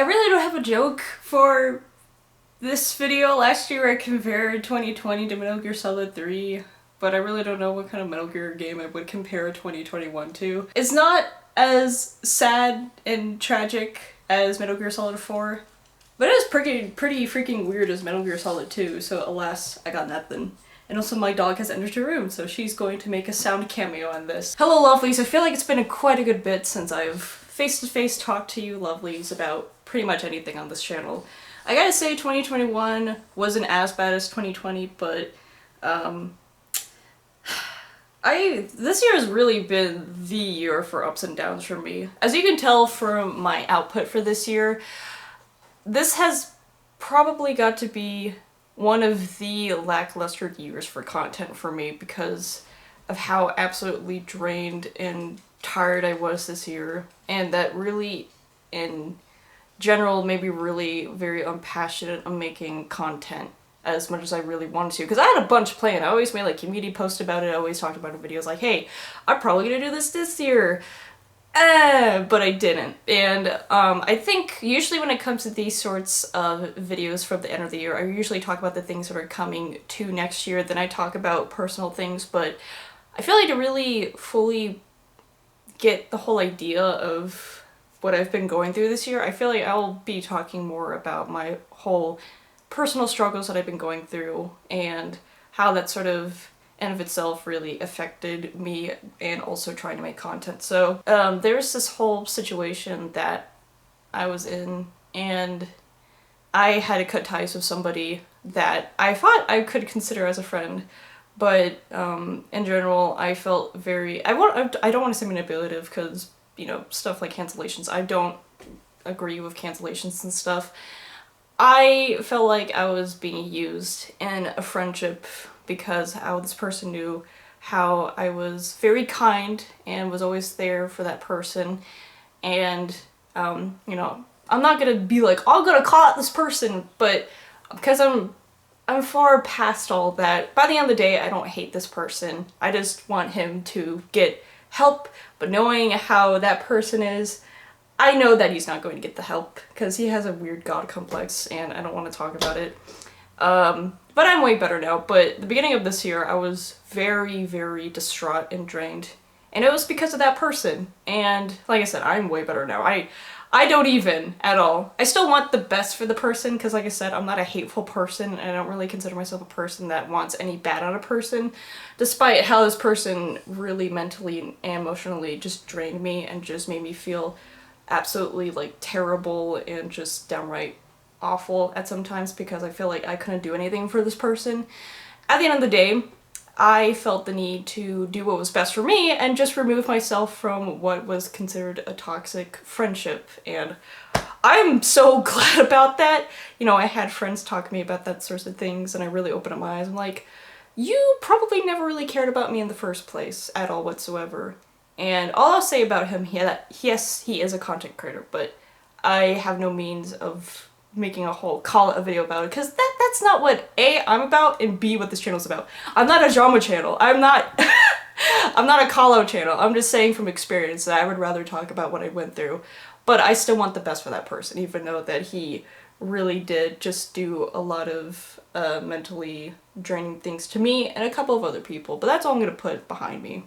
I really don't have a joke for this video. Last year I compared 2020 to Metal Gear Solid 3, but I really don't know what kind of Metal Gear game I would compare 2021 to. It's not as sad and tragic as Metal Gear Solid 4, but it is pretty freaking weird as Metal Gear Solid 2, so alas, I got nothing. And also my dog has entered the room, so she's going to make a sound cameo on this. Hello lovelies, I feel like it's been quite a good bit since I've face-to-face talked to you lovelies about pretty much anything on this channel. I gotta say 2021 wasn't as bad as 2020, but this year has really been the year for ups and downs for me. As you can tell from my output for this year, this has probably got to be one of the lackluster years for content for me because of how absolutely drained and tired I was this year, and that really, in general, made me really very unpassionate on making content as much as I really wanted to, because I had a bunch planned. I always made like community posts about it, I always talked about it in videos like, hey, I'm probably gonna do this year. But I didn't. And I think usually when it comes to these sorts of videos from the end of the year, I usually talk about the things that are coming to next year, then I talk about personal things, but I feel like to really fully get the whole idea of what I've been going through this year, I feel like I'll be talking more about my whole personal struggles that I've been going through and how that sort of in of itself really affected me and also trying to make content. So there's this whole situation that I was in, and I had to cut ties with somebody that I thought I could consider as a friend, but in general I felt very, I don't want to say manipulative because, you know, stuff like cancellations, I don't agree with cancellations and stuff. I felt like I was being used in a friendship because how this person knew how I was very kind and was always there for that person, and you know, I'm not gonna be like, I'm gonna call out this person, but because I'm far past all that. By the end of the day, I don't hate this person. I just want him to get help, but knowing how that person is, I know that he's not going to get the help because he has a weird god complex and I don't want to talk about it. But I'm way better now, but at the beginning of this year I was very, very distraught and drained. And it was because of that person. And like I said, I'm way better now. I don't even at all. I still want the best for the person because like I said, I'm not a hateful person and I don't really consider myself a person that wants any bad on a person, despite how this person really mentally and emotionally just drained me and just made me feel absolutely like terrible and just downright awful at sometimes because I feel like I couldn't do anything for this person. At the end of the day, I felt the need to do what was best for me and just remove myself from what was considered a toxic friendship, and I'm so glad about that. You know, I had friends talk to me about that sorts of things and I really opened up my eyes. I'm like, you probably never really cared about me in the first place at all whatsoever. And all I'll say about him, yes, he is a content creator, but I have no means of making a whole a video about it because that's not what A, I'm about, and B, what this channel's about. I'm not a drama channel. I'm not I'm not a call out channel. I'm just saying from experience that I would rather talk about what I went through, but I still want the best for that person, even though that he really did just do a lot of mentally draining things to me and a couple of other people. But that's all I'm gonna put behind me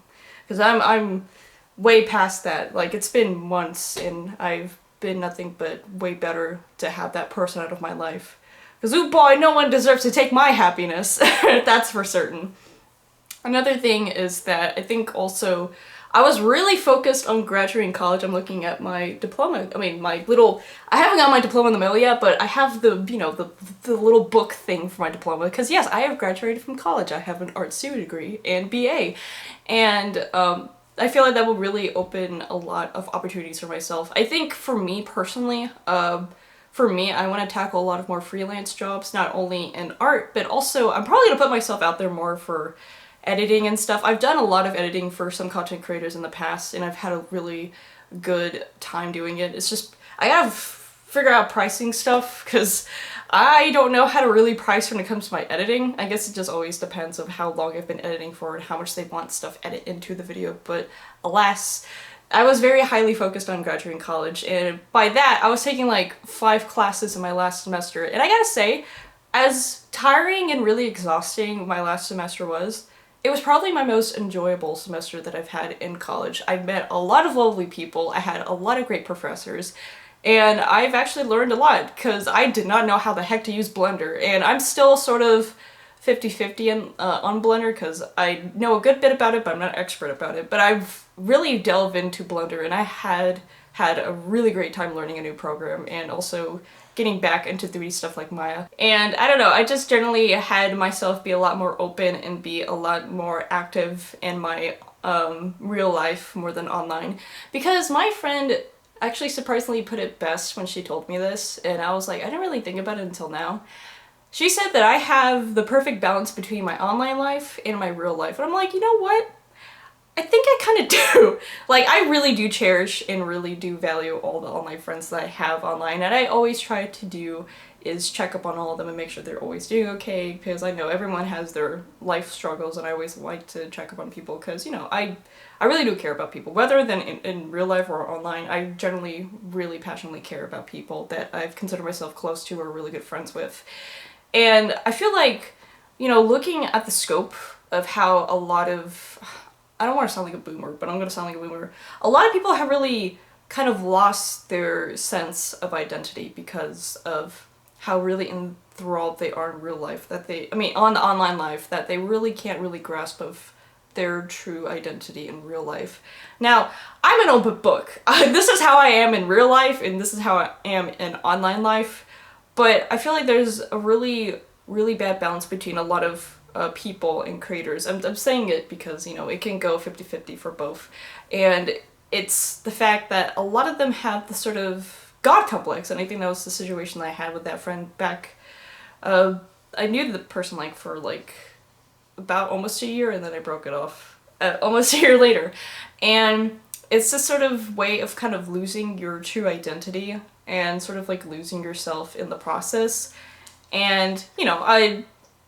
because I'm way past that. Like, it's been months and I've been nothing but way better to have that person out of my life. Because, oh boy, no one deserves to take my happiness. That's for certain. Another thing is that I think also I was really focused on graduating college. I'm looking at my diploma. I mean, I haven't got my diploma in the mail yet, but I have the, you know, the little book thing for my diploma. Because yes, I have graduated from college. I have an art student degree and BA. And I feel like that will really open a lot of opportunities for myself. I think for me personally, I want to tackle a lot of more freelance jobs, not only in art, but also I'm probably going to put myself out there more for editing and stuff. I've done a lot of editing for some content creators in the past and I've had a really good time doing it. It's just, I gotta figure out pricing stuff because I don't know how to really price when it comes to my editing. I guess it just always depends on how long I've been editing for and how much they want stuff edit into the video, but alas, I was very highly focused on graduating college, and by that, I was taking like 5 classes in my last semester. And I gotta say, as tiring and really exhausting my last semester was, it was probably my most enjoyable semester that I've had in college. I met a lot of lovely people, I had a lot of great professors, and I've actually learned a lot because I did not know how the heck to use Blender, and I'm still sort of 50-50 on Blender because I know a good bit about it, but I'm not an expert about it. But I've really delved into Blender, and I had a really great time learning a new program and also getting back into 3D stuff like Maya. And I don't know, I just generally had myself be a lot more open and be a lot more active in my real life more than online. Because my friend actually surprisingly put it best when she told me this, and I was like, I didn't really think about it until now. She said that I have the perfect balance between my online life and my real life. And I'm like, you know what? I think I kind of do. Like, I really do cherish and really do value all the online friends that I have online. And I always try to do is check up on all of them and make sure they're always doing okay. Because I know everyone has their life struggles, and I always like to check up on people because, you know, I really do care about people. Whether than in real life or online, I generally really passionately care about people that I've considered myself close to or really good friends with. And I feel like, you know, looking at the scope of how a lot of, I don't want to sound like a boomer, but I'm going to sound like a boomer. A lot of people have really kind of lost their sense of identity because of how really enthralled they are in real life, that they, I mean, on the online life, that they really can't really grasp of their true identity in real life. Now, I'm an open book. This is how I am in real life, and this is how I am in online life. But I feel like there's a really, really bad balance between a lot of people and creators. I'm saying it because, you know, it can go 50-50 for both. And it's the fact that a lot of them have the sort of God complex, and I think that was the situation that I had with that friend back. I knew the person like for like about almost a year, and then I broke it off almost a year later. And it's this sort of way of kind of losing your true identity and sort of like losing yourself in the process. And, you know,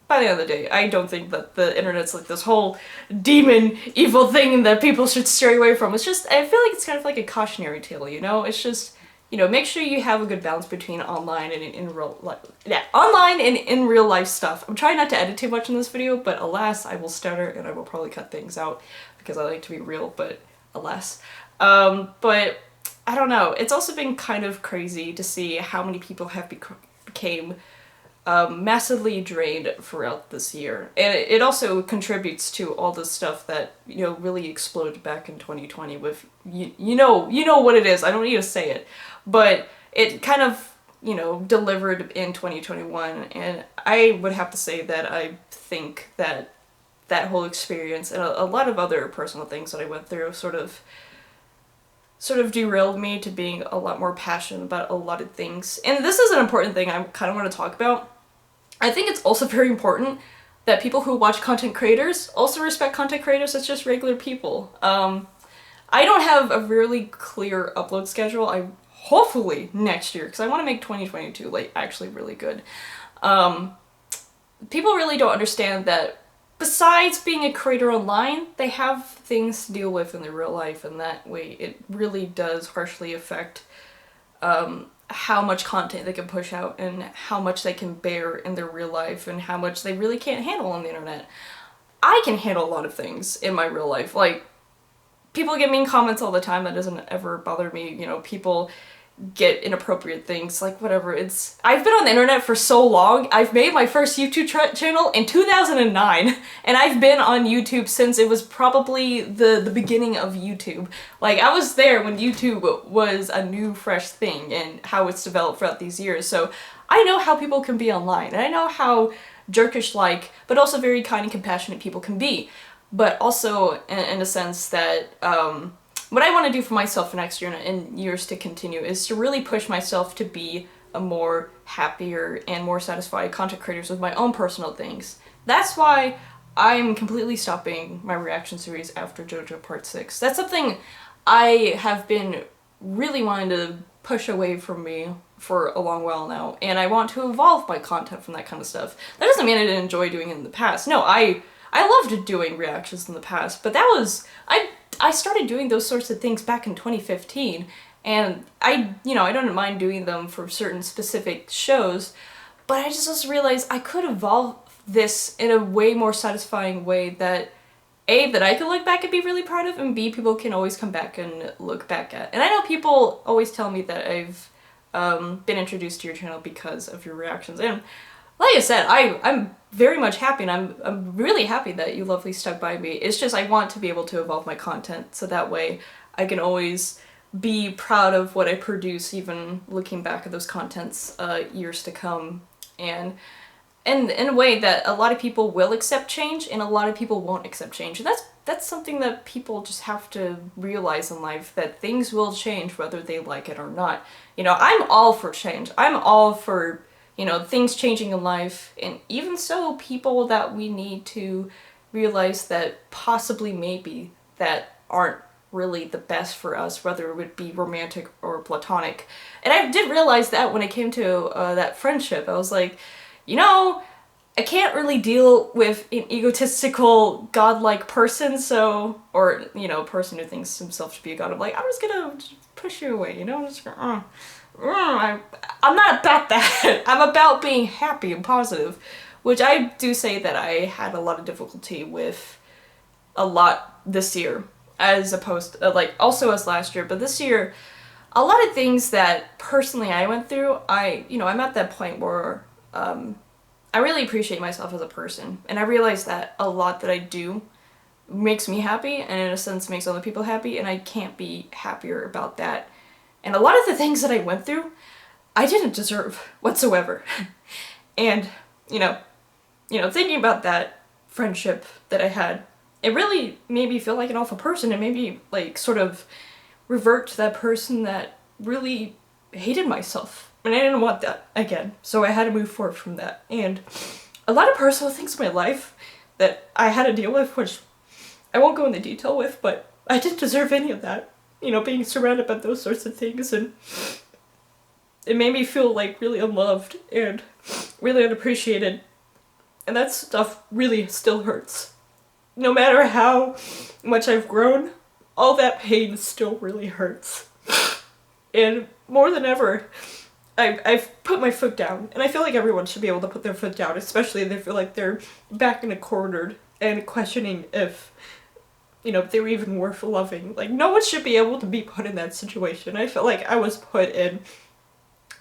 by the end of the day, I don't think that the internet's like this whole demon, evil thing that people should stray away from. It's just, I feel like it's kind of like a cautionary tale, you know? It's just, you know, make sure you have a good balance between online and in real life. Yeah, online and in real life stuff. I'm trying not to edit too much in this video, but alas, I will stutter and I will probably cut things out because I like to be real, but alas. But I don't know, it's also been kind of crazy to see how many people have became massively drained throughout this year. And it also contributes to all the stuff that, you know, really exploded back in 2020 with, you know what it is, I don't need to say it, but it kind of, you know, delivered in 2021, and I would have to say that I think that that whole experience and a lot of other personal things that I went through sort of derailed me to being a lot more passionate about a lot of things. And this is an important thing I kind of want to talk about. I think it's also very important that people who watch content creators also respect content creators as just regular people. I don't have a really clear upload schedule. Hopefully next year, because I want to make 2022 like actually really good. People really don't understand that besides being a creator online, they have things to deal with in their real life, and that way it really does harshly affect how much content they can push out and how much they can bear in their real life and how much they really can't handle on the internet. I can handle a lot of things in my real life. Like, people get mean comments all the time, that doesn't ever bother me. You know, people get inappropriate things, like whatever. I've been on the internet for so long. I've made my first YouTube channel in 2009, and I've been on YouTube since it was probably the beginning of YouTube. Like, I was there when YouTube was a new, fresh thing and how it's developed throughout these years. So I know how people can be online, and I know how jerkish-like, but also very kind and compassionate people can be. But also in a sense that, what I want to do for myself for next year and years to continue is to really push myself to be a more happier and more satisfied content creator with my own personal things. That's why I'm completely stopping my reaction series after JoJo Part 6. That's something I have been really wanting to push away from me for a long while now, and I want to evolve my content from that kind of stuff. That doesn't mean I didn't enjoy doing it in the past. No, I loved doing reactions in the past, but I I started doing those sorts of things back in 2015, and I don't mind doing them for certain specific shows, but I just realized I could evolve this in a way more satisfying way that A, that I could look back and be really proud of, and B, people can always come back and look back at. And I know people always tell me that I've been introduced to your channel because of your reactions, and like I said, I'm very much happy, and I'm really happy that you lovely stuck by me. It's just I want to be able to evolve my content so that way I can always be proud of what I produce, even looking back at those contents years to come. And in a way that a lot of people will accept change and a lot of people won't accept change. And that's something that people just have to realize in life, that things will change whether they like it or not. I'm all for change. I'm all for things changing in life, and even so, people that we need to realize that possibly maybe that aren't really the best for us, whether it would be romantic or platonic. And I did realize that when it came to that friendship, I was like, I can't really deal with an egotistical, godlike person, or person who thinks himself to be a god. I'm like, I'm just gonna push you away, just gonna, I'm not about that. I'm about being happy and positive, which I do say that I had a lot of difficulty with a lot this year, as opposed to, also as last year, but this year, a lot of things that personally I went through, I'm at that point where, I really appreciate myself as a person, and I realize that a lot that I do makes me happy, and in a sense makes other people happy, and I can't be happier about that. And a lot of the things that I went through, I didn't deserve whatsoever. And, thinking about that friendship that I had, it really made me feel like an awful person. It made me, sort of revert to that person that really hated myself. And I didn't want that again. So I had to move forward from that. And a lot of personal things in my life that I had to deal with, which I won't go into detail with, but I didn't deserve any of that. Being surrounded by those sorts of things, and it made me feel really unloved and really unappreciated, and that stuff really still hurts. No matter how much I've grown, all that pain still really hurts. And more than ever, I've put my foot down, and I feel like everyone should be able to put their foot down, especially if they feel like they're back in a corner and questioning if they were even worth loving. No one should be able to be put in that situation. I felt like I was put in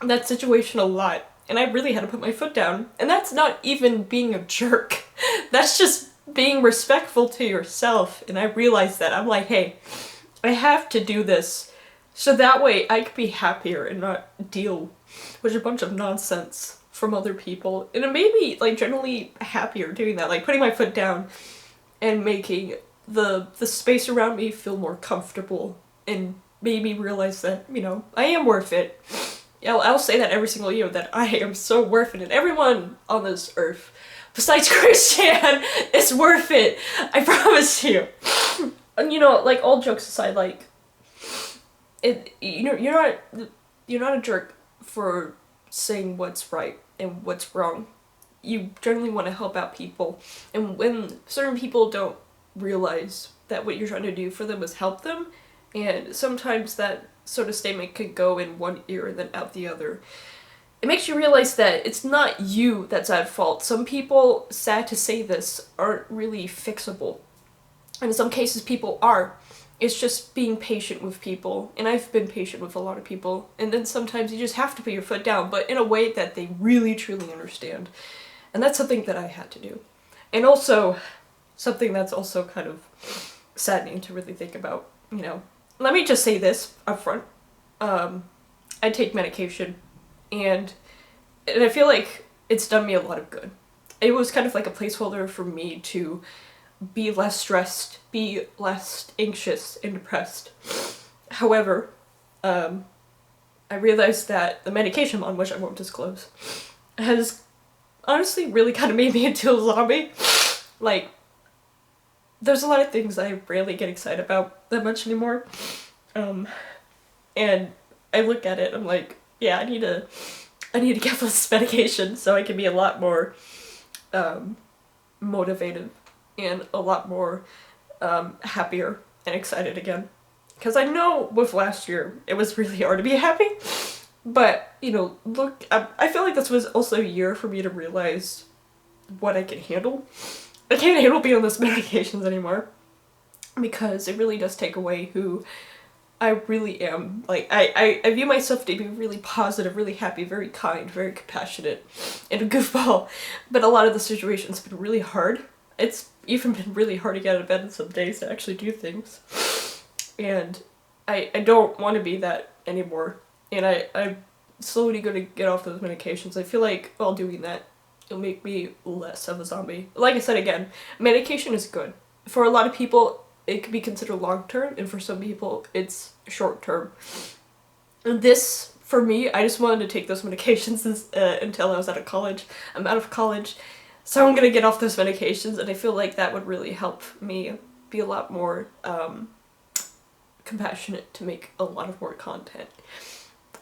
that situation a lot, and I really had to put my foot down. And that's not even being a jerk. That's just being respectful to yourself. And I realized that. I'm like, hey, I have to do this so that way I could be happier and not deal with a bunch of nonsense from other people. And it made me, generally happier doing that. Putting my foot down and making the space around me feel more comfortable, and made me realize that, I am worth it. I'll say that every single year, that I am so worth it, and everyone on this earth, besides Christian, is worth it. I promise you. And all jokes aside, you're not a jerk for saying what's right and what's wrong. You generally want to help out people, and when certain people don't realize that what you're trying to do for them is help them, and sometimes that sort of statement could go in one ear and then out the other, it makes you realize that it's not you that's at fault. Some people, sad to say this, aren't really fixable, and in some cases people are. It's just being patient with people, and I've been patient with a lot of people, and then sometimes you just have to put your foot down, but in a way that they really truly understand. And that's something that I had to do. And also, something that's also kind of saddening to really think about, Let me just say this up front. I take medication, and I feel like it's done me a lot of good. It was kind of like a placeholder for me to be less stressed, be less anxious and depressed. However, I realized that the medication on which I won't disclose has honestly really kind of made me into a zombie. There's a lot of things I rarely get excited about that much anymore. And I look at it, I'm like, yeah, I need to get this medication so I can be a lot more motivated and a lot more happier and excited again. Because I know with last year, it was really hard to be happy. But, you know, look, I feel like this was also a year for me to realize what I can handle. I can't handle being on those medications anymore. Because it really does take away who I really am. Like, I view myself to be really positive, really happy, very kind, very compassionate, and a goofball. But a lot of the situations have been really hard. It's even been really hard to get out of bed some days to actually do things. And I don't want to be that anymore. And I'm slowly going to get off those medications. I feel like while doing that, it'll make me less of a zombie. Like I said again, medication is good. For a lot of people, it could be considered long-term, and for some people, it's short-term. And this, for me, I just wanted to take those medications until I was out of college. I'm out of college, so I'm gonna get off those medications, and I feel like that would really help me be a lot more compassionate to make a lot of more content.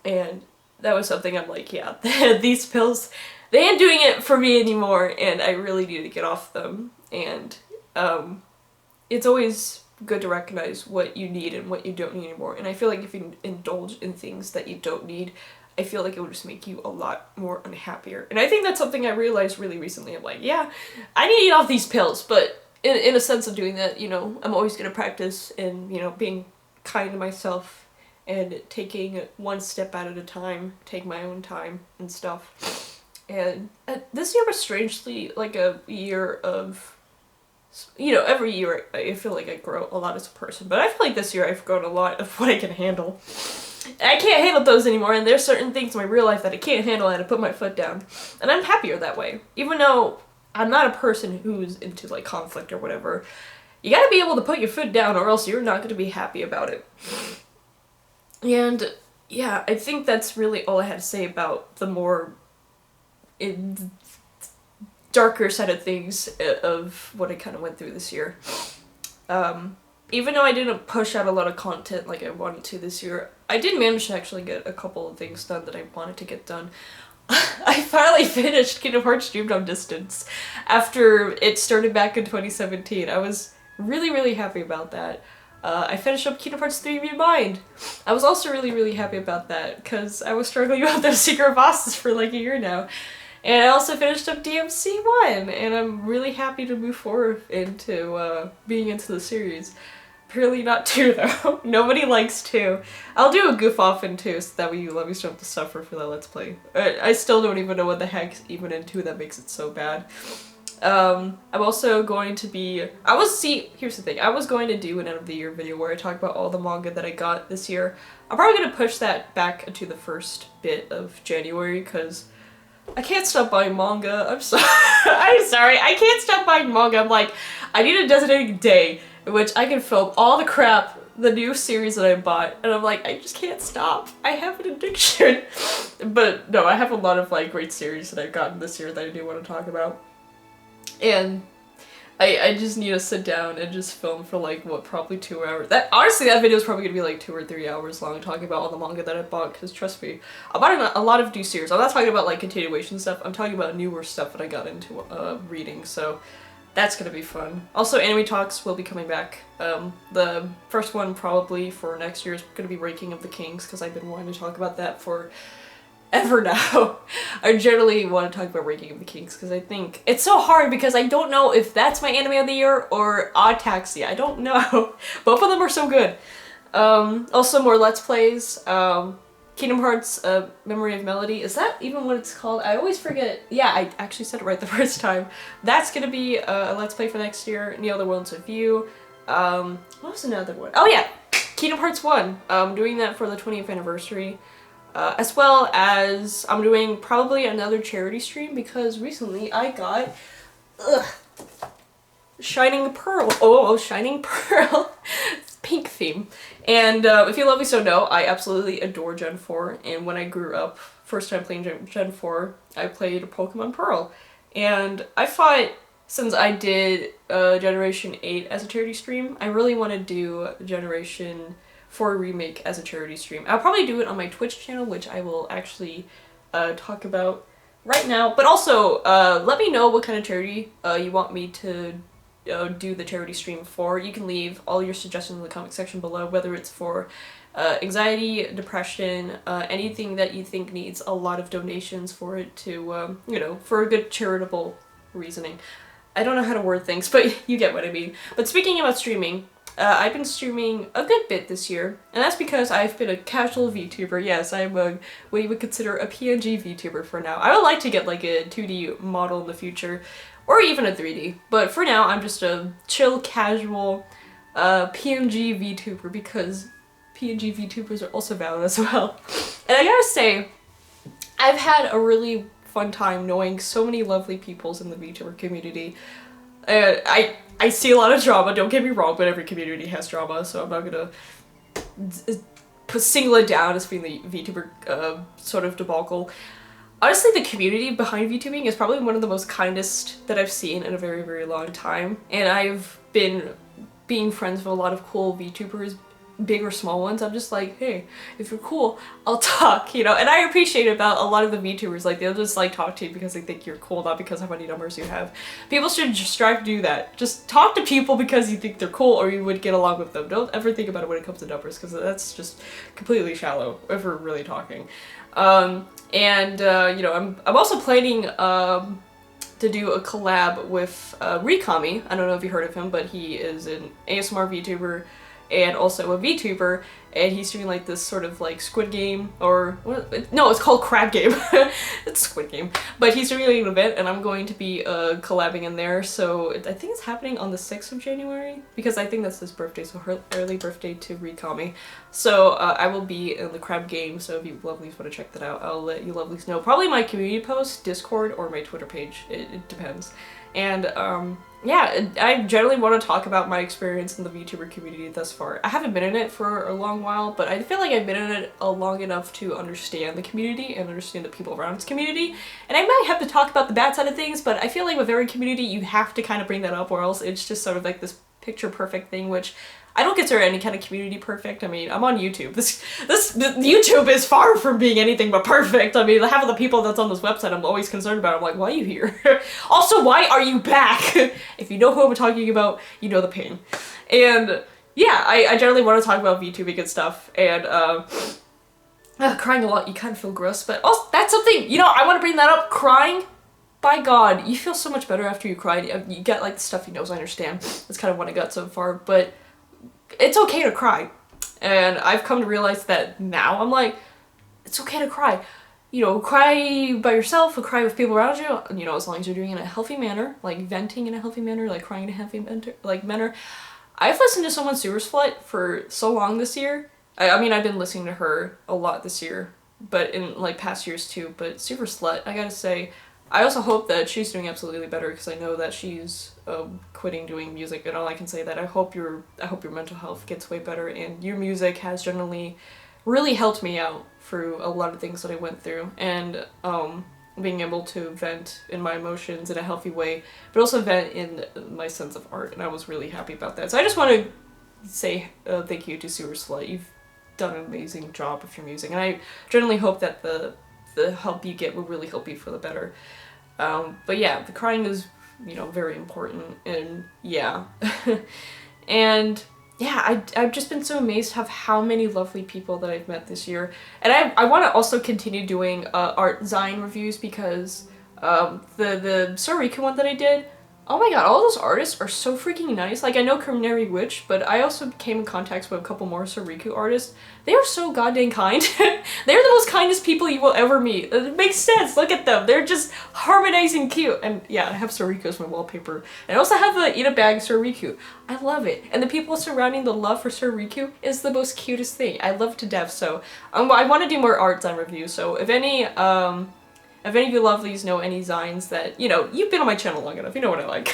And that was something I'm like, yeah, these pills, they ain't doing it for me anymore, and I really need to get off them. And it's always good to recognize what you need and what you don't need anymore. And I feel like if you indulge in things that you don't need, I feel like it would just make you a lot more unhappier. And I think that's something I realized really recently. I'm like, yeah, I need to get off these pills, but in a sense of doing that, you know, I'm always going to practice in, you know, being kind to myself and taking one step at a time, take my own time and stuff. And this year was strangely like a year of, you know, every year I feel like I grow a lot as a person, but I feel like this year I've grown a lot of what I can handle. I can't handle those anymore, and there's certain things in my real life that I can't handle, and I put my foot down. And I'm happier that way. Even though I'm not a person who's into like conflict or whatever, you gotta be able to put your foot down or else you're not gonna be happy about it. And yeah, I think that's really all I had to say about the more darker side of things of what I kind of went through this year. Even though I didn't push out a lot of content like I wanted to this year, I did manage to actually get a couple of things done that I wanted to get done. I finally finished Kingdom Hearts Dream Drop Distance after it started back in 2017. I was really, really happy about that. I finished up Kingdom Hearts 3 Remind. I was also really, really happy about that because I was struggling with those secret bosses for like a year now. And I also finished up DMC 1, and I'm really happy to move forward into being into the series. Really not 2 though. Nobody likes 2. I'll do a goof off in 2 so that way you let me don't have to suffer for that Let's Play. I still don't even know what the heck's even in 2 that makes it so bad. I'm also going to be, here's the thing, I was going to do an end of the year video where I talk about all the manga that I got this year. I'm probably going to push that back into the first bit of January because I can't stop buying manga. I'm sorry. I'm sorry. I can't stop buying manga. I'm like, I need a designated day in which I can film all the crap, the new series that I bought, and I'm like, I just can't stop. I have an addiction. But no, I have a lot of like great series that I've gotten this year that I do want to talk about. And I just need to sit down and just film for like, what, probably 2 hours. Honestly, that video is probably going to be like 2 or 3 hours long talking about all the manga that I bought, because trust me, I bought a lot of new series. I'm not talking about like continuation stuff, I'm talking about newer stuff that I got into reading, so that's going to be fun. Also, Anime Talks will be coming back. The first one probably for next year is going to be Ranking of the Kings, because I've been wanting to talk about that for ever now. I generally want to talk about Ranking of the Kings because I think it's so hard because I don't know if that's my anime of the year or Odd Taxi. I don't know. Both of them are so good. Also more Let's Plays. Kingdom Hearts Memory of Melody. Is that even what it's called? I always forget. Yeah, I actually said it right the first time. That's gonna be a Let's Play for next year. And the other one's with you. What was another one? Oh yeah! Kingdom Hearts 1. I'm doing that for the 20th anniversary. As well as I'm doing probably another charity stream because recently I got Shining Pearl. Oh, Shining Pearl. Pink theme. And if you love me so know, I absolutely adore Gen 4. And when I grew up, first time playing Gen 4, I played Pokemon Pearl. And I thought, since I did Generation 8 as a charity stream, I really want to do Generation 4 Remake as a charity stream. I'll probably do it on my Twitch channel, which I will actually talk about right now. But also, let me know what kind of charity you want me to do the charity stream for. You can leave all your suggestions in the comment section below, whether it's for anxiety, depression, anything that you think needs a lot of donations for it to, you know, for a good charitable reasoning. I don't know how to word things, but you get what I mean. But speaking about streaming, I've been streaming a good bit this year, and that's because I've been a casual VTuber. Yes, I'm what you would consider a PNG VTuber for now. I would like to get like a 2D model in the future, or even a 3D, but for now I'm just a chill, casual PNG VTuber because PNG VTubers are also valid as well. And I gotta say, I've had a really fun time knowing so many lovely peoples in the VTuber community. I see a lot of drama, don't get me wrong, but every community has drama, so I'm not gonna single it down as being the VTuber sort of debacle. Honestly, the community behind VTubing is probably one of the most kindest that I've seen in a very, very long time, and I've been being friends with a lot of cool VTubers, big or small ones. I'm just like, hey, if you're cool, I'll talk, you know, and I appreciate about a lot of the VTubers, like, they'll just, like, talk to you because they think you're cool, not because of how many numbers you have. People should just strive to do that. Just talk to people because you think they're cool or you would get along with them. Don't ever think about it when it comes to numbers, because that's just completely shallow if we're really talking. You know, I'm also planning, to do a collab with, Rikami. I don't know if you heard of him, but he is an ASMR VTuber and also a VTuber, and he's doing like this sort of like Squid Game, or no, it's called Crab Game. It's Squid Game, but he's doing an event, and I'm going to be collabing in there. So I think it's happening on the 6th of January because I think that's his birthday, so her early birthday to Rikami. So I will be in the Crab Game. So if you lovelies want to check that out, I'll let you lovelies know. Probably my community post, Discord, or my Twitter page. It depends. And yeah, I generally want to talk about my experience in the VTuber community thus far. I haven't been in it for a long while, but I feel like I've been in it long enough to understand the community and understand the people around its community. And I might have to talk about the bad side of things, but I feel like with every community you have to kind of bring that up, or else it's just sort of like this picture perfect thing, which I don't consider any kind of community perfect. I mean, I'm on YouTube. This YouTube is far from being anything but perfect. I mean, half of the people that's on this website I'm always concerned about. I'm like, why are you here? Also, why are you back? If you know who I'm talking about, you know the pain. And yeah, I generally want to talk about VTubing and stuff, and crying a lot, you kind of feel gross, but also that's something, you know, I want to bring that up. Crying, by God, you feel so much better after you cry. You get like the stuff you know, I understand. That's kind of what I got so far, but it's okay to cry. And I've come to realize that now. I'm like, it's okay to cry. You know, cry by yourself or cry with people around you know, as long as you're doing it in a healthy manner, like venting in a healthy manner, like crying in a healthy manner. I've listened to someone Sewer Slut for so long this year. I mean, I've been listening to her a lot this year, but in like past years too, but Sewer Slut, I gotta say, I also hope that she's doing absolutely better, because I know that she's quitting doing music, and all I can say that I hope your mental health gets way better, and your music has generally really helped me out through a lot of things that I went through, and being able to vent in my emotions in a healthy way, but also vent in my sense of art, and I was really happy about that. So I just want to say thank you to Sewer Slut. You've done an amazing job with your music, and I generally hope that the help you get will really help you for the better. But yeah, the crying is, you know, very important, and yeah. And yeah, I've just been so amazed of how many lovely people that I've met this year. And I want to also continue doing art Zine reviews, because the Soriku one that I did, oh my god, all those artists are so freaking nice. Like, I know Canary Witch, but I also came in contact with a couple more Soriku artists. They are so goddamn kind. They're the most kindest people you will ever meet. It makes sense, look at them. They're just harmonizing cute. And yeah, I have Soriku as my wallpaper. And I also have the Eat a Bag Soriku. I love it. And the people surrounding the love for Soriku is the most cutest thing. I love it to death, so I want to do more art Zine reviews, so if any of you lovelies know any Zines that, you know, you've been on my channel long enough, you know what I like.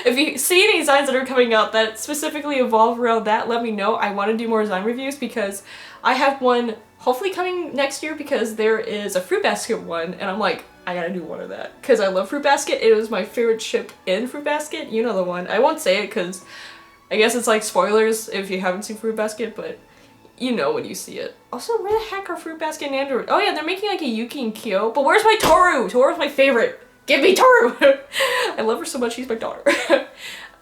If you see any Zines that are coming out that specifically evolve around that, let me know. I want to do more Zine reviews, because I have one hopefully coming next year, because there is a Fruit Basket one, and I'm like, I gotta do one of that, because I love Fruit Basket. It was my favorite ship in Fruit Basket, you know the one. I won't say it, because I guess it's like spoilers if you haven't seen Fruit Basket, but you know when you see it. Also, where the heck are Fruit Basket and Android? Oh yeah, they're making like a Yuki and Kyo, but where's my Toru? Toru's my favorite. Give me Toru! I love her so much, she's my daughter.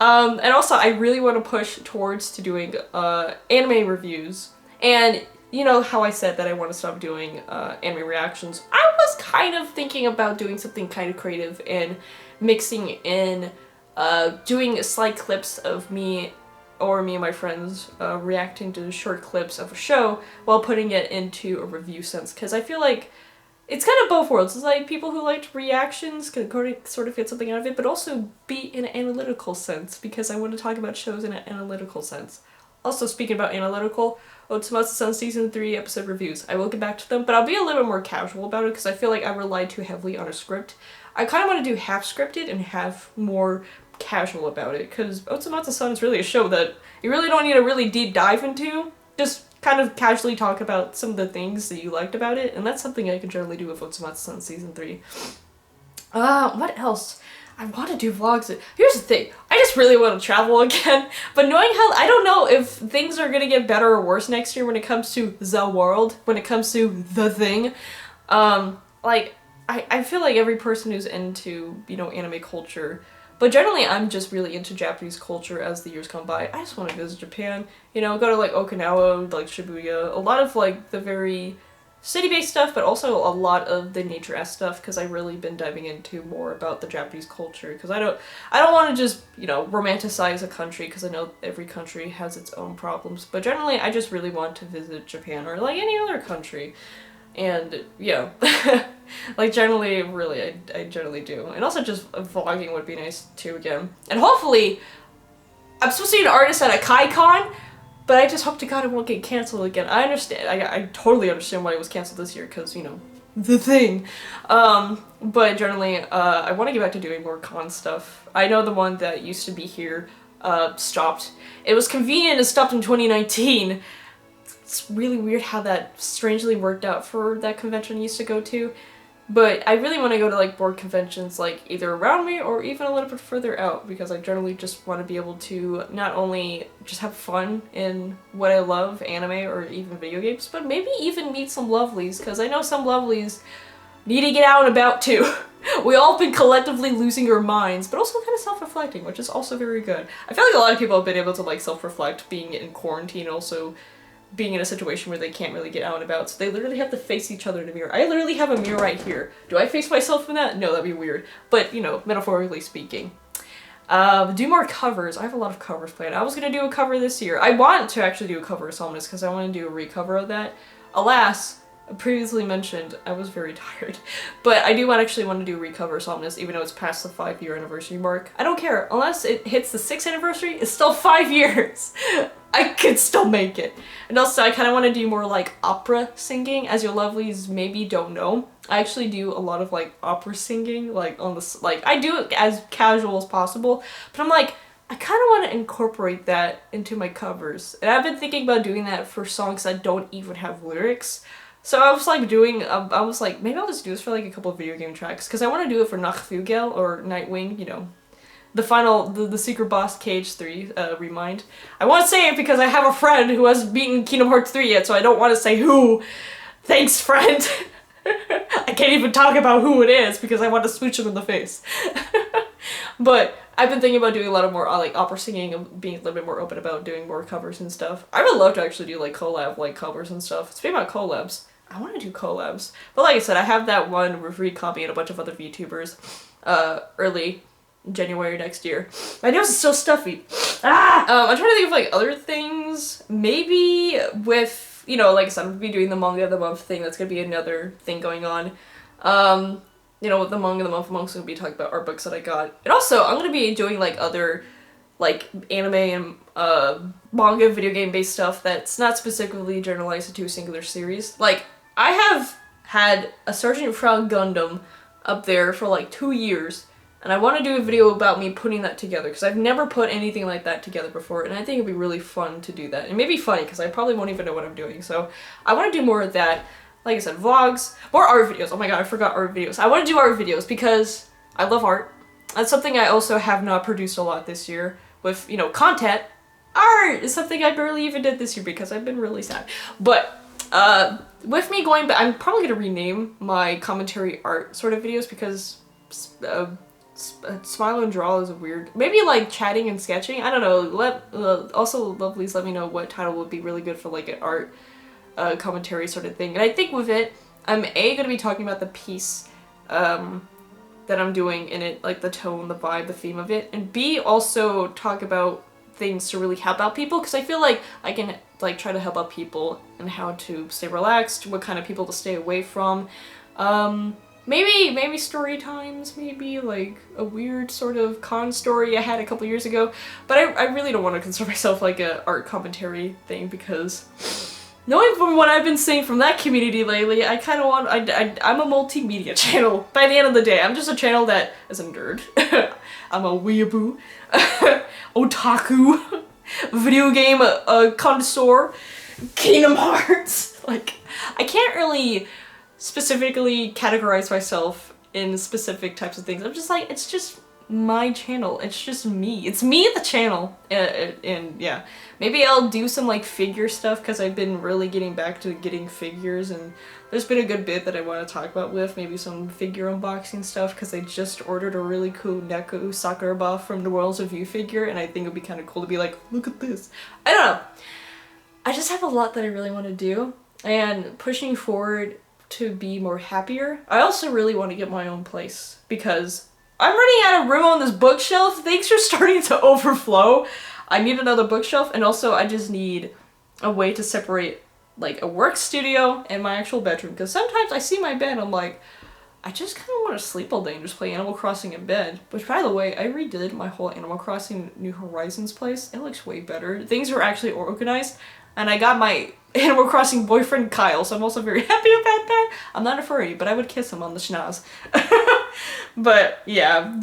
And also, I really want to push towards to doing anime reviews. And you know how I said that I want to stop doing anime reactions? I was kind of thinking about doing something kind of creative and mixing in doing slight clips of me or me and my friends reacting to short clips of a show while putting it into a review sense. Because I feel like it's kind of both worlds. It's like people who liked reactions can sort of get something out of it, but also be in an analytical sense, because I want to talk about shows in an analytical sense. Also, speaking about analytical, Otsumatsu-san Season 3 episode reviews. I will get back to them, but I'll be a little bit more casual about it because I feel like I relied too heavily on a script. I kind of want to do half scripted and half more casual about it, because Otsumatsu-san is really a show that you really don't need a really deep dive into. Just kind of casually talk about some of the things that you liked about it, and that's something I can generally do with Otsumatsu-san Season 3. What else? I want to do vlogs. Here's the thing, I just really want to travel again, but knowing how, I don't know if things are gonna get better or worse next year when it comes to the world, when it comes to the thing. Like, I feel like every person who's into, you know, anime culture, but generally I'm just really into Japanese culture as the years come by. I just want to visit Japan, you know, go to like Okinawa, like Shibuya, a lot of like the very city-based stuff, but also a lot of the nature-esque stuff, because I've really been diving into more about the Japanese culture, because I don't want to just, you know, romanticize a country, because I know every country has its own problems, but generally I just really want to visit Japan, or like any other country, and yeah, like generally, really, I generally do, and also just vlogging would be nice too again, and hopefully, I'm supposed to be an artist at a KaiCon, but I just hope to God it won't get canceled again. I understand. I totally understand why it was canceled this year, because, you know, the thing. But generally, I want to get back to doing more con stuff. I know the one that used to be here stopped. It was convenient it stopped in 2019. It's really weird how that strangely worked out for that convention I used to go to. But I really want to go to like board conventions like either around me or even a little bit further out, because I generally just want to be able to not only just have fun in what I love, anime or even video games, but maybe even meet some lovelies, because I know some lovelies need to get out and about too. We all been collectively losing our minds, but also kind of self-reflecting, which is also very good. I feel like a lot of people have been able to like self-reflect being in quarantine, also being in a situation where they can't really get out and about, so they literally have to face each other in a mirror. I literally have a mirror right here. Do I face myself in that? No, that'd be weird. But, you know, metaphorically speaking. Do more covers. I have a lot of covers planned. I was gonna do a cover this year. I want to actually do a cover of Somnus, because I want to do a recover of that. Alas, previously mentioned, I was very tired. But I do actually want to do a recover of Somnus, even though it's past the 5-year anniversary mark. I don't care. Unless it hits the 6th anniversary, it's still 5 years. I could still make it. And also, I kind of want to do more like opera singing. As your lovelies maybe don't know, I actually do a lot of like opera singing, like on the, like I do it as casual as possible, but I'm like, I kind of want to incorporate that into my covers. And I've been thinking about doing that for songs that don't even have lyrics. So I was like doing, I was like, maybe I'll just do this for like a couple of video game tracks, because I want to do it for Nachtflugel or Nightwing, you know, the final, the secret boss KH3 remind. I want to say it because I have a friend who hasn't beaten Kingdom Hearts 3 yet, so I don't want to say who. Thanks, friend. I can't even talk about who it is because I want to switch him in the face. But I've been thinking about doing a lot of more like opera singing and being a little bit more open about doing more covers and stuff. I would love to actually do like collab like covers and stuff. Speaking about collabs, I want to do collabs. But like I said, I have that one with Recopy and a bunch of other VTubers early January next year. My nose is so stuffy. I'm trying to think of like other things. Maybe with, you know, like I said, I'm gonna be doing the manga of the month thing. That's gonna be another thing going on. You know, with the manga of the month, I'm also gonna be talking about art books that I got. And also, I'm gonna be doing like other like anime and manga video game based stuff that's not specifically generalized into a singular series. Like, I have had a Sergeant Frog Gundam up there for like 2 years. And I want to do a video about me putting that together, because I've never put anything like that together before, and I think it'd be really fun to do that. It may be funny, because I probably won't even know what I'm doing, so I want to do more of that. Like I said, vlogs, more art videos. Oh my god, I forgot art videos. I want to do art videos because I love art. That's something I also have not produced a lot this year with, you know, content. Art is something I barely even did this year because I've been really sad. But with me going back, I'm probably going to rename my commentary art sort of videos, because Smile and draw is weird. Maybe like chatting and sketching. I don't know. Also, lovelies, let me know what title would be really good for like an art commentary sort of thing. And I think with it, I'm going to be talking about the piece that I'm doing in it, like the tone, the vibe, the theme of it, and B, also talk about things to really help out people, because I feel like I can like try to help out people and how to stay relaxed, what kind of people to stay away from. Maybe story times, maybe like a weird sort of con story I had a couple years ago, but I really don't want to consider myself like a art commentary thing, because knowing from what I've been seeing from that community lately, I kind of want, I'm a multimedia channel. By the end of the day, I'm just a channel that is a nerd. I'm a weeaboo, otaku, video game connoisseur, Kingdom Hearts. Like, I can't really specifically categorize myself in specific types of things. I'm just like, it's just my channel. It's just me. It's me the channel. And yeah, maybe I'll do some like figure stuff, because I've been really getting back to getting figures, and there's been a good bit that I want to talk about with maybe some figure unboxing stuff, because I just ordered a really cool Neku Sakura buff from the Worlds of View figure, and I think it'd be kind of cool to be like, look at this. I don't know. I just have a lot that I really want to do, and pushing forward to be more happier. I also really want to get my own place, because I'm running out of room on this bookshelf. Things are starting to overflow. I need another bookshelf, and also I just need a way to separate like a work studio and my actual bedroom, because sometimes I see my bed, I'm like, I just kind of want to sleep all day and just play Animal Crossing in bed. Which, by the way, I redid my whole Animal Crossing New Horizons place. It looks way better. Things are actually organized, and I got my Animal Crossing boyfriend Kyle, so I'm also very happy about that. I'm not a furry, but I would kiss him on the schnoz. But yeah,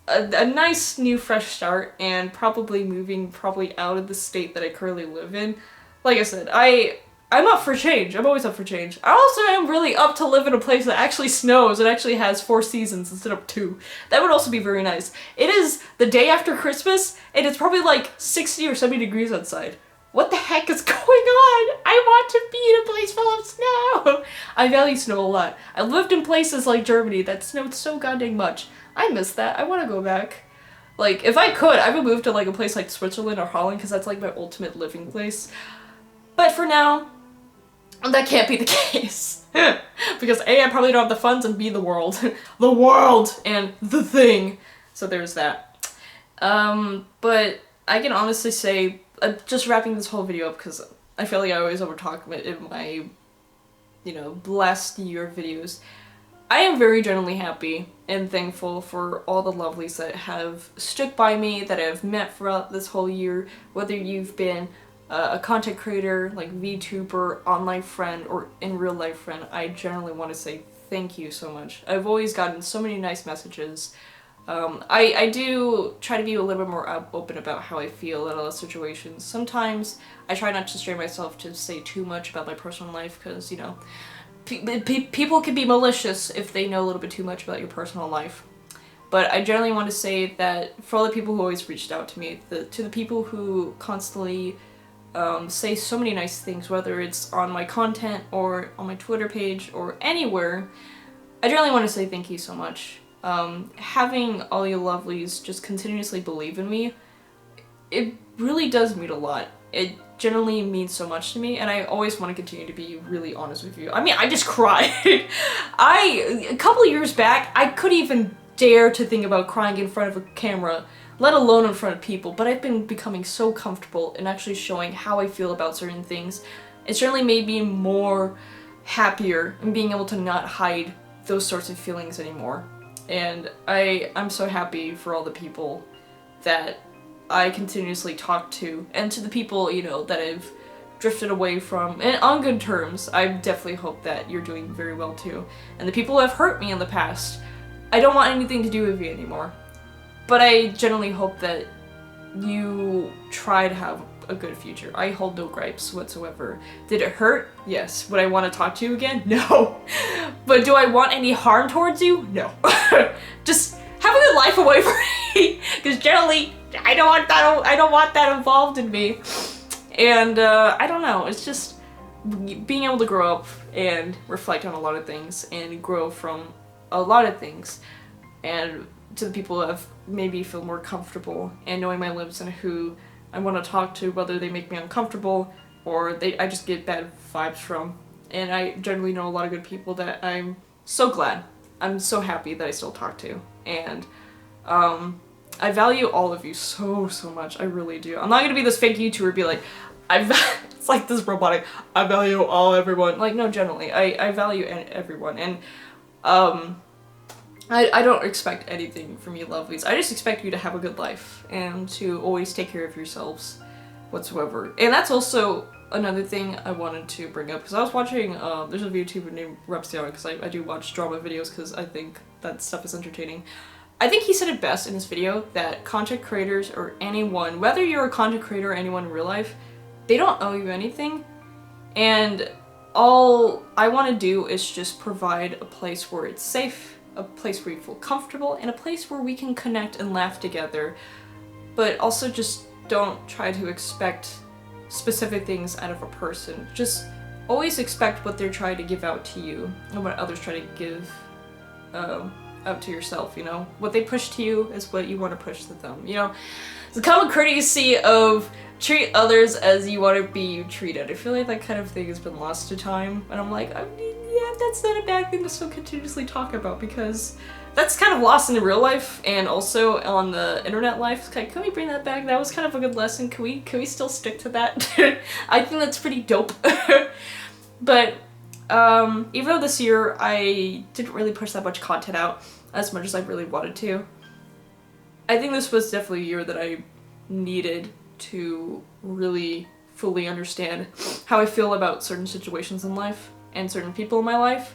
a nice new fresh start, and probably moving out of the state that I currently live in. Like I said, I'm up for change. I'm always up for change. I also am really up to live in a place that actually snows and actually has 4 seasons instead of 2. That would also be very nice. It is the day after Christmas, and it's probably like 60 or 70 degrees outside. What the heck is going on? I want to be in a place full of snow! I value snow a lot. I lived in places like Germany that snowed so goddamn much. I miss that. I want to go back. Like, if I could, I would move to like a place like Switzerland or Holland, because that's like my ultimate living place. But for now, that can't be the case. Because A, I probably don't have the funds, and B, the world. The world! And the thing. So there's that. But I can honestly say, just wrapping this whole video up, because I feel like I always overtalk in my, you know, last year videos. I am very genuinely happy and thankful for all the lovelies that have stuck by me, that I've met throughout this whole year, whether you've been a content creator, like VTuber, online friend, or in real life friend. I generally want to say thank you so much. I've always gotten so many nice messages. I do try to be a little bit more open about how I feel in a lot of situations. Sometimes I try not to strain myself to say too much about my personal life, because, you know, people can be malicious if they know a little bit too much about your personal life. But I generally want to say that for all the people who always reached out to me, to the people who constantly say so many nice things, whether it's on my content or on my Twitter page or anywhere, I generally want to say thank you so much. Having all you lovelies just continuously believe in me, it really does mean a lot. It generally means so much to me, and I always want to continue to be really honest with you. I mean, I just cried. A couple years back, I couldn't even dare to think about crying in front of a camera, let alone in front of people, but I've been becoming so comfortable in actually showing how I feel about certain things. It certainly made me more happier in being able to not hide those sorts of feelings anymore. And I'm so happy for all the people that I continuously talk to, and to the people, you know, that I've drifted away from, and on good terms. I definitely hope that you're doing very well too. And the people who have hurt me in the past, I don't want anything to do with you anymore. But I generally hope that you try to have a good future. I hold no gripes whatsoever. Did it hurt? Yes. Would I want to talk to you again? No. But do I want any harm towards you? No. Just have a good life away from me, because generally I don't want that involved in me. And I don't know, it's just being able to grow up and reflect on a lot of things and grow from a lot of things, and to the people who have made me feel more comfortable and knowing my limits and who I want to talk to, whether they make me uncomfortable or I just get bad vibes from. And I generally know a lot of good people that I'm so glad. I'm so happy that I still talk to. And I value all of you so much. I really do. I'm not gonna be this fake YouTuber be like, it's like this robotic, I value everyone. Like, no, generally, I value everyone. And I don't expect anything from you lovelies. I just expect you to have a good life and to always take care of yourselves whatsoever. And that's also another thing I wanted to bring up, because I was watching, there's a YouTuber named Repstiana, because I do watch drama videos because I think that stuff is entertaining. I think he said it best in this video that content creators or anyone, whether you're a content creator or anyone in real life, they don't owe you anything. And all I want to do is just provide a place where it's safe, a place where you feel comfortable, and a place where we can connect and laugh together. But also just don't try to expect specific things out of a person. Just always expect what they're trying to give out to you and what others try to give out to yourself, you know? What they push to you is what you want to push to them, you know? The common courtesy of treat others as you want to be treated. I feel like that kind of thing has been lost to time, and I'm like, I mean, yeah, that's not a bad thing to still continuously talk about, because that's kind of lost in the real life and also on the internet life. Can we bring that back? That was kind of a good lesson. Can we still stick to that? I think that's pretty dope. But even though this year I didn't really push that much content out as much as I really wanted to, I think this was definitely a year that I needed to really fully understand how I feel about certain situations in life and certain people in my life.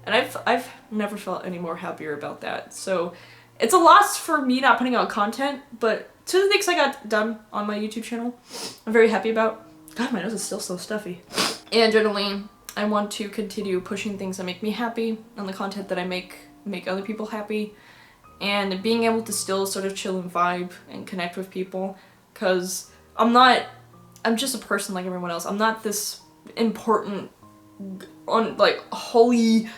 And I've never felt any more happier about that. So it's a loss for me not putting out content, but to the things I got done on my YouTube channel, I'm very happy about. God, my nose is still so stuffy. And generally, I want to continue pushing things that make me happy and the content that I make other people happy. And being able to still sort of chill and vibe and connect with people, because I'm just a person like everyone else. I'm not this important, holy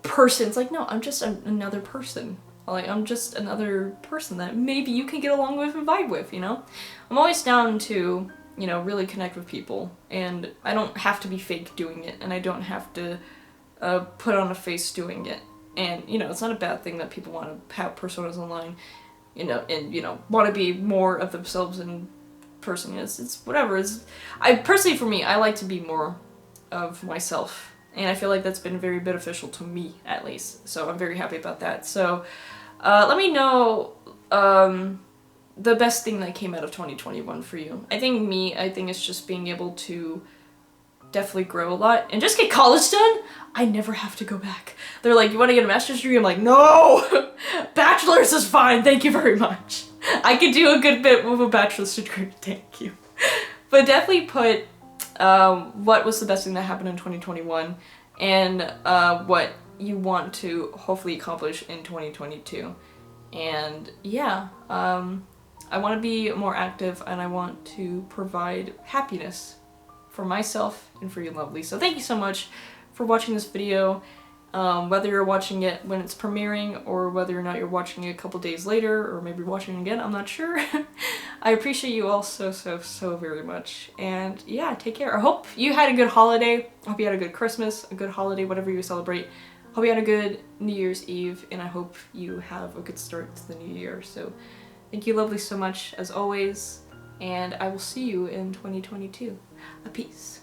person. It's like, no, I'm just another person. Like, I'm just another person that maybe you can get along with and vibe with, you know? I'm always down to, you know, really connect with people, and I don't have to be fake doing it, and I don't have to put on a face doing it. And, you know, it's not a bad thing that people want to have personas online, you know, and, you know, want to be more of themselves in person. It's whatever. I personally, for me, I like to be more of myself, and I feel like that's been very beneficial to me, at least. So I'm very happy about that. So let me know the best thing that came out of 2021 for you. I think it's just being able to definitely grow a lot and just get college done. I never have to go back. They're like, you want to get a master's degree? I'm like, no! Bachelor's is fine, thank you very much. I could do a good bit with a bachelor's degree, thank you. But definitely put what was the best thing that happened in 2021 and what you want to hopefully accomplish in 2022. And yeah, I want to be more active, and I want to provide happiness for myself and for you lovely. So thank you so much for watching this video, whether you're watching it when it's premiering or whether or not you're watching it a couple days later or maybe watching it again, I'm not sure. I appreciate you all so very much, and yeah, take care. I hope you had a good holiday. I hope you had a good Christmas, a good holiday, whatever you celebrate. Hope you had a good New Year's Eve, and I hope you have a good start to the new year. So thank you lovely so much as always, and I will see you in 2022. Peace.